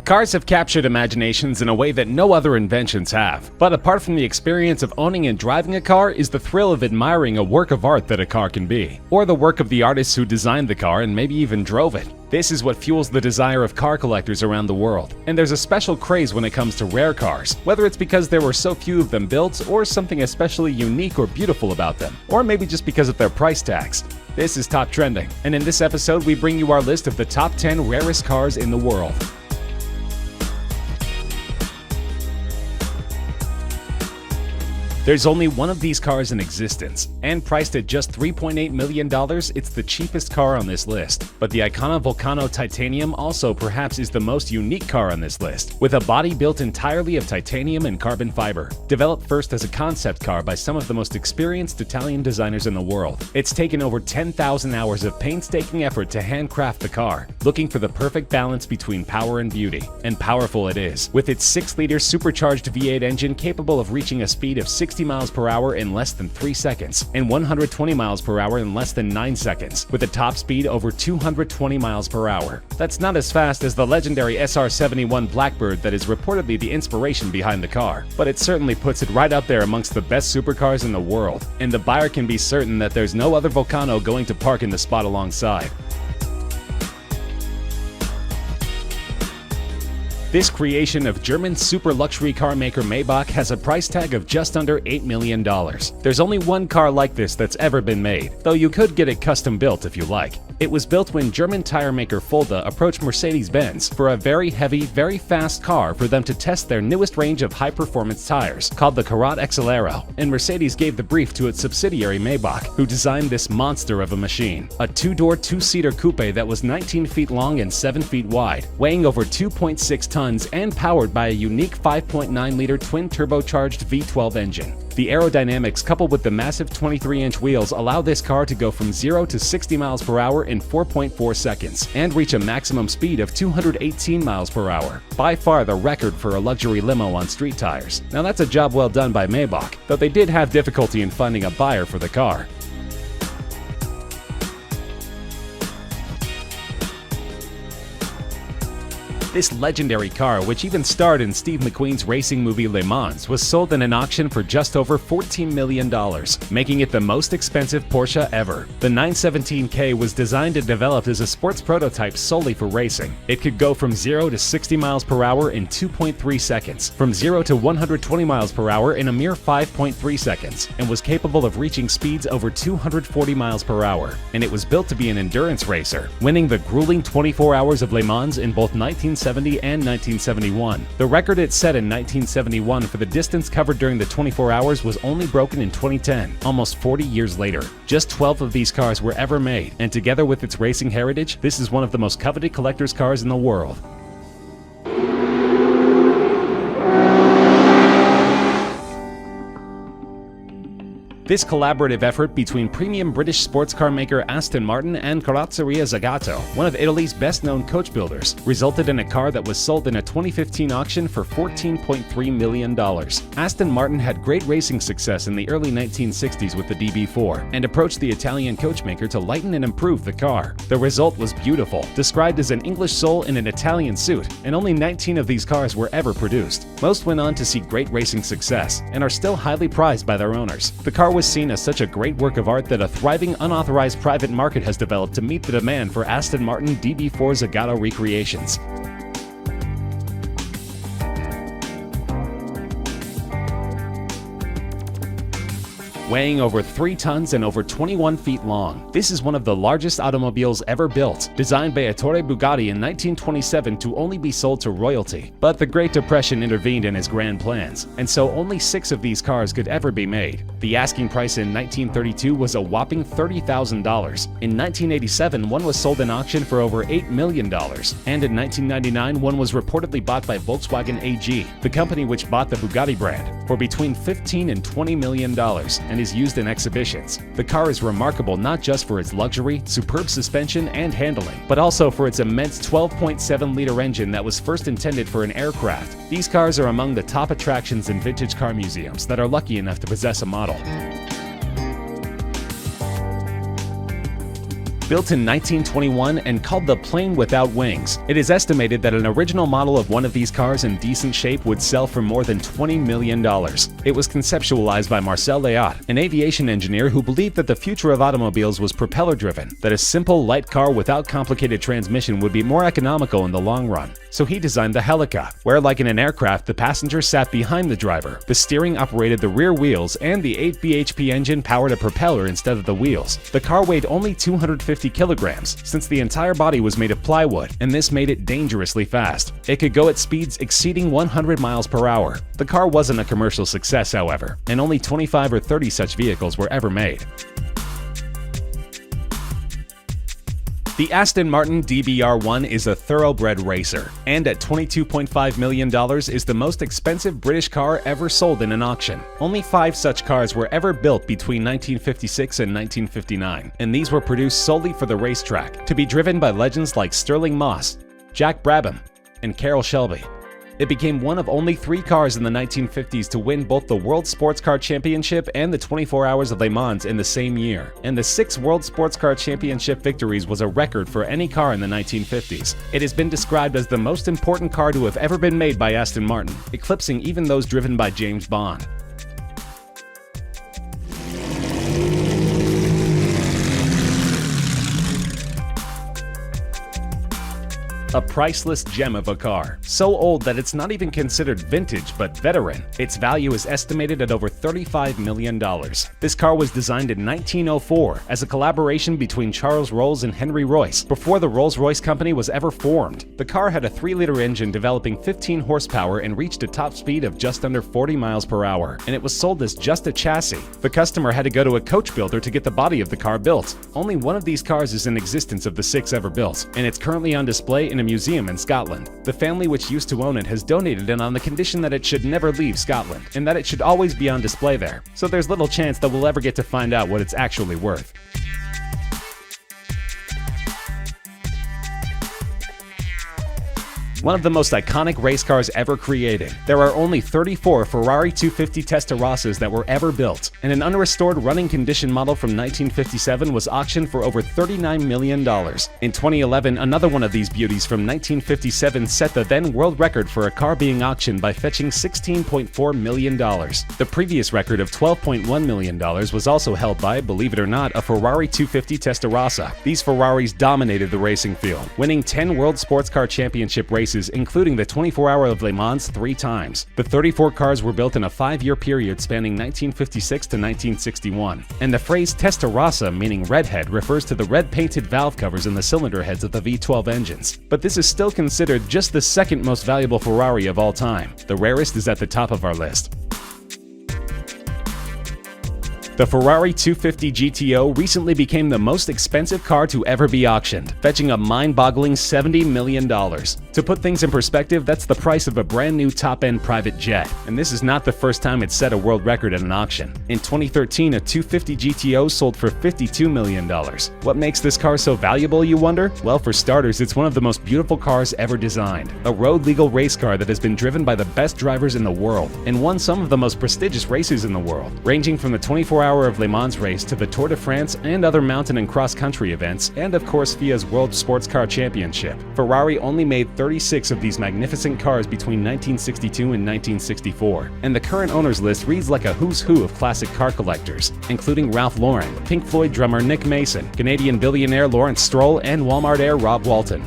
Cars have captured imaginations in a way that no other inventions have. But apart from the experience of owning and driving a car is the thrill of admiring a work of art that a car can be, or the work of the artists who designed the car and maybe even drove it. This is what fuels the desire of car collectors around the world. And there's a special craze when it comes to rare cars, whether it's because there were so few of them built, or something especially unique or beautiful about them, or maybe just because of their price tags. This is Top Trending, and in this episode we bring you our list of the top 10 rarest cars in the world. There's only one of these cars in existence, and priced at just $3.8 million, it's the cheapest car on this list. But the Icona Vulcano Titanium also perhaps is the most unique car on this list, with a body built entirely of titanium and carbon fiber. Developed first as a concept car by some of the most experienced Italian designers in the world, it's taken over 10,000 hours of painstaking effort to handcraft the car, looking for the perfect balance between power and beauty. And powerful it is, with its 6-liter supercharged V8 engine capable of reaching a speed of 60 miles per hour in less than 3 seconds, and 120 miles per hour in less than 9 seconds, with a top speed over 220 miles per hour. That's not as fast as the legendary SR-71 Blackbird that is reportedly the inspiration behind the car, but it certainly puts it right up there amongst the best supercars in the world, and the buyer can be certain that there's no other Vulcano going to park in the spot alongside. This creation of German super luxury car maker Maybach has a price tag of just under $8 million. There's only one car like this that's ever been made, though you could get it custom built if you like. It was built when German tire maker Fulda approached Mercedes-Benz for a very heavy, very fast car for them to test their newest range of high-performance tires, called the Karat XL, and Mercedes gave the brief to its subsidiary Maybach, who designed this monster of a machine. A 2-door, 2-seater coupe that was 19 feet long and 7 feet wide, weighing over 2.6 tons and powered by a unique 5.9-liter twin-turbocharged V12 engine. The aerodynamics coupled with the massive 23-inch wheels allow this car to go from 0 to 60 miles per hour in 4.4 seconds and reach a maximum speed of 218 miles per hour, by far the record for a luxury limo on street tires. Now that's a job well done by Maybach, though they did have difficulty in finding a buyer for the car. This legendary car, which even starred in Steve McQueen's racing movie Le Mans, was sold in an auction for just over $14 million, making it the most expensive Porsche ever. The 917K was designed and developed as a sports prototype solely for racing. It could go from 0 to 60 miles per hour in 2.3 seconds, from 0 to 120 miles per hour in a mere 5.3 seconds, and was capable of reaching speeds over 240 miles per hour. And it was built to be an endurance racer, winning the grueling 24 hours of Le Mans in both 1970 and 1971. The record it set in 1971 for the distance covered during the 24 hours was only broken in 2010, almost 40 years later. Just 12 of these cars were ever made, and together with its racing heritage, this is one of the most coveted collector's cars in the world. This collaborative effort between premium British sports car maker Aston Martin and Carrozzeria Zagato, one of Italy's best-known coach builders, resulted in a car that was sold in a 2015 auction for $14.3 million. Aston Martin had great racing success in the early 1960s with the DB4, and approached the Italian coachmaker to lighten and improve the car. The result was beautiful, described as an English soul in an Italian suit, and only 19 of these cars were ever produced. Most went on to see great racing success, and are still highly prized by their owners. The car was seen as such a great work of art that a thriving unauthorized private market has developed to meet the demand for Aston Martin DB4 Zagato recreations. Weighing over 3 tons and over 21 feet long, this is one of the largest automobiles ever built, designed by Ettore Bugatti in 1927 to only be sold to royalty. But the Great Depression intervened in his grand plans, and so only 6 of these cars could ever be made. The asking price in 1932 was a whopping $30,000. In 1987, one was sold in auction for over $8 million, and in 1999, one was reportedly bought by Volkswagen AG, the company which bought the Bugatti brand, for between $15 and $20 million, and is used in exhibitions. The car is remarkable not just for its luxury, superb suspension, and handling, but also for its immense 12.7-liter engine that was first intended for an aircraft. These cars are among the top attractions in vintage car museums that are lucky enough to possess a model. Built in 1921 and called the plane without wings, it is estimated that an original model of one of these cars in decent shape would sell for more than $20 million. It was conceptualized by Marcel Léot, an aviation engineer who believed that the future of automobiles was propeller-driven, that a simple, light car without complicated transmission would be more economical in the long run. So he designed the Helica, where like in an aircraft, the passenger sat behind the driver, the steering operated the rear wheels, and the 8 bhp engine powered a propeller instead of the wheels. The car weighed only 250 kilograms, since the entire body was made of plywood, and this made it dangerously fast. It could go at speeds exceeding 100 miles per hour. The car wasn't a commercial success, however, and only 25 or 30 such vehicles were ever made. The Aston Martin DB1 is a thoroughbred racer, and at $22.5 million is the most expensive British car ever sold in an auction. Only 5 such cars were ever built between 1956 and 1959, and these were produced solely for the racetrack, to be driven by legends like Stirling Moss, Jack Brabham, and Carroll Shelby. It became one of only 3 cars in the 1950s to win both the World Sports Car Championship and the 24 Hours of Le Mans in the same year, and the 6 World Sports Car Championship victories was a record for any car in the 1950s. It has been described as the most important car to have ever been made by Aston Martin, eclipsing even those driven by James Bond. A priceless gem of a car, so old that it's not even considered vintage but veteran. Its value is estimated at over $35 million. This car was designed in 1904 as a collaboration between Charles Rolls and Henry Royce, before the Rolls-Royce company was ever formed. The car had a 3-liter engine developing 15 horsepower and reached a top speed of just under 40 miles per hour, and it was sold as just a chassis. The customer had to go to a coach builder to get the body of the car built. Only one of these cars is in existence of the 6 ever built, and it's currently on display in a museum in Scotland. The family which used to own it has donated it on the condition that it should never leave Scotland, and that it should always be on display there, so there's little chance that we'll ever get to find out what it's actually worth. One of the most iconic race cars ever created. There are only 34 Ferrari 250 Testa Rossas that were ever built, and an unrestored running condition model from 1957 was auctioned for over $39 million. In 2011, another one of these beauties from 1957 set the then world record for a car being auctioned by fetching $16.4 million. The previous record of $12.1 million was also held by, believe it or not, a Ferrari 250 Testa Rossa. These Ferraris dominated the racing field, winning 10 World Sports Car Championship races, including the 24 Hour of Le Mans 3 times. The 34 cars were built in a 5-year period spanning 1956 to 1961, and the phrase Testa Rossa, meaning redhead, refers to the red painted valve covers in the cylinder heads of the V12 engines. But this is still considered just the second most valuable Ferrari of all time. The Rarest is at the top of our list. The Ferrari 250 GTO recently became the most expensive car to ever be auctioned, fetching a mind-boggling $70 million. To put things in perspective, that's the price of a brand new top-end private jet. And this is not the first time it set a world record at an auction. In 2013, a 250 GTO sold for $52 million. What makes this car so valuable, you wonder? Well, for starters, it's one of the most beautiful cars ever designed. A road-legal race car that has been driven by the best drivers in the world, and won some of the most prestigious races in the world, ranging from the 24 Hour of Le Mans race to the Tour de France and other mountain and cross-country events, and of course FIA's World Sports Car Championship. Ferrari only made 36 of these magnificent cars between 1962 and 1964, and the current owners list reads like a who's who of classic car collectors, including Ralph Lauren, Pink Floyd drummer Nick Mason, Canadian billionaire Lawrence Stroll, and Walmart heir Rob Walton.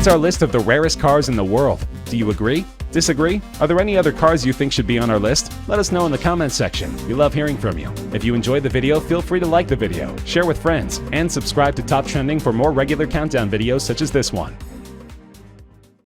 That's our list of the rarest cars in the world. Do you agree? Disagree? Are there any other cars you think should be on our list? Let us know in the comments section. We love hearing from you. If you enjoyed the video, feel free to like the video, share with friends, and subscribe to Top Trending for more regular countdown videos such as this one.